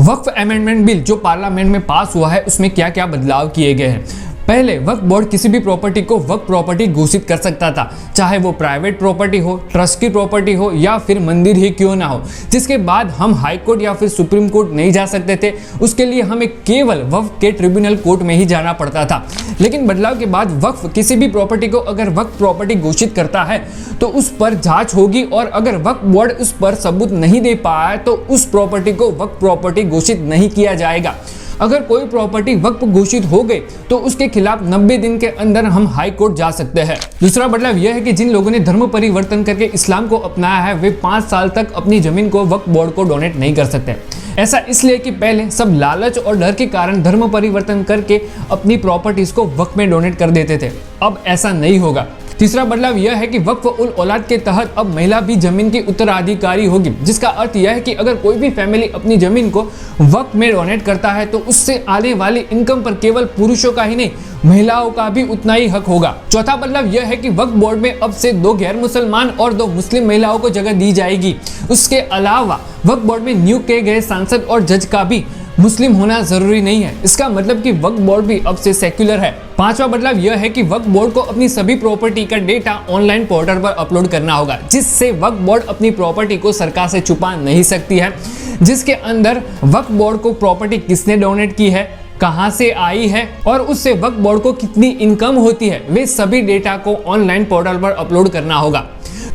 वक्फ amendment bill जो parliament में पास हुआ है उसमें क्या क्या बदलाव किए गए हैं। पहले वक्फ बोर्ड किसी भी प्रॉपर्टी को वक्फ प्रॉपर्टी घोषित कर सकता था, चाहे वो प्राइवेट प्रॉपर्टी हो, ट्रस्ट की प्रॉपर्टी हो या फिर मंदिर ही क्यों ना हो, जिसके बाद हम हाई कोर्ट या फिर सुप्रीम कोर्ट नहीं जा सकते थे। उसके लिए हमें केवल वक्फ के ट्रिब्यूनल कोर्ट में ही जाना पड़ता था। लेकिन बदलाव के बाद वक्फ किसी भी प्रॉपर्टी को अगर वक्फ प्रॉपर्टी घोषित करता है तो उस पर जांच होगी और अगर वक्फ बोर्ड उस पर सबूत नहीं दे पाया तो उस प्रॉपर्टी को वक्फ प्रॉपर्टी घोषित नहीं किया जाएगा। अगर कोई प्रॉपर्टी वक्फ घोषित हो गई तो उसके खिलाफ 90 दिन के अंदर हम हाई कोर्ट जा सकते हैं। दूसरा बदलाव यह है कि जिन लोगों ने धर्म परिवर्तन करके इस्लाम को अपनाया है वे 5 साल तक अपनी जमीन को वक्फ बोर्ड को डोनेट नहीं कर सकते। ऐसा इसलिए कि पहले सब लालच और डर के कारण धर्म परिवर्तन करके अपनी प्रॉपर्टीज को वक्फ में डोनेट कर देते थे। अब ऐसा नहीं होगा। तीसरा बदलाव यह है कि वक्फ उल औलाद के तहत अब महिला भी जमीन की उत्तराधिकारी होगी, जिसका अर्थ यह है कि अगर कोई भी फैमिली अपनी जमीन को वक्फ में डोनेट करता है तो उससे आने वाली इनकम पर केवल पुरुषों का ही नहीं महिलाओं का भी उतना ही हक होगा। चौथा बदलाव यह है कि वक्फ बोर्ड में अब से 2 गैर मुसलमान और 2 मुस्लिम महिलाओं को जगह दी जाएगी। उसके अलावा वक्फ बोर्ड में नियुक्त किए गए सांसद और जज का भी मुस्लिम होना जरूरी नहीं है। इसका मतलब कि वक्फ बोर्ड भी अब से सेक्युलर है। पांचवा बदलाव यह है कि वक्फ बोर्ड को अपनी सभी प्रॉपर्टी का डेटा ऑनलाइन पोर्टल पर अपलोड करना होगा, जिससे वक्फ बोर्ड अपनी प्रॉपर्टी को सरकार से छुपा नहीं सकती है। जिसके अंदर वक्फ बोर्ड को प्रॉपर्टी किसने डोनेट की है, कहां से आई है और उससे वक्फ बोर्ड को कितनी इनकम होती है, वे सभी डेटा को ऑनलाइन पोर्टल पर अपलोड करना होगा।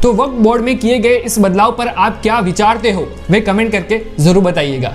तो वक्फ बोर्ड में किए गए इस बदलाव पर आप क्या विचारते हो वे कमेंट करके जरूर बताइएगा।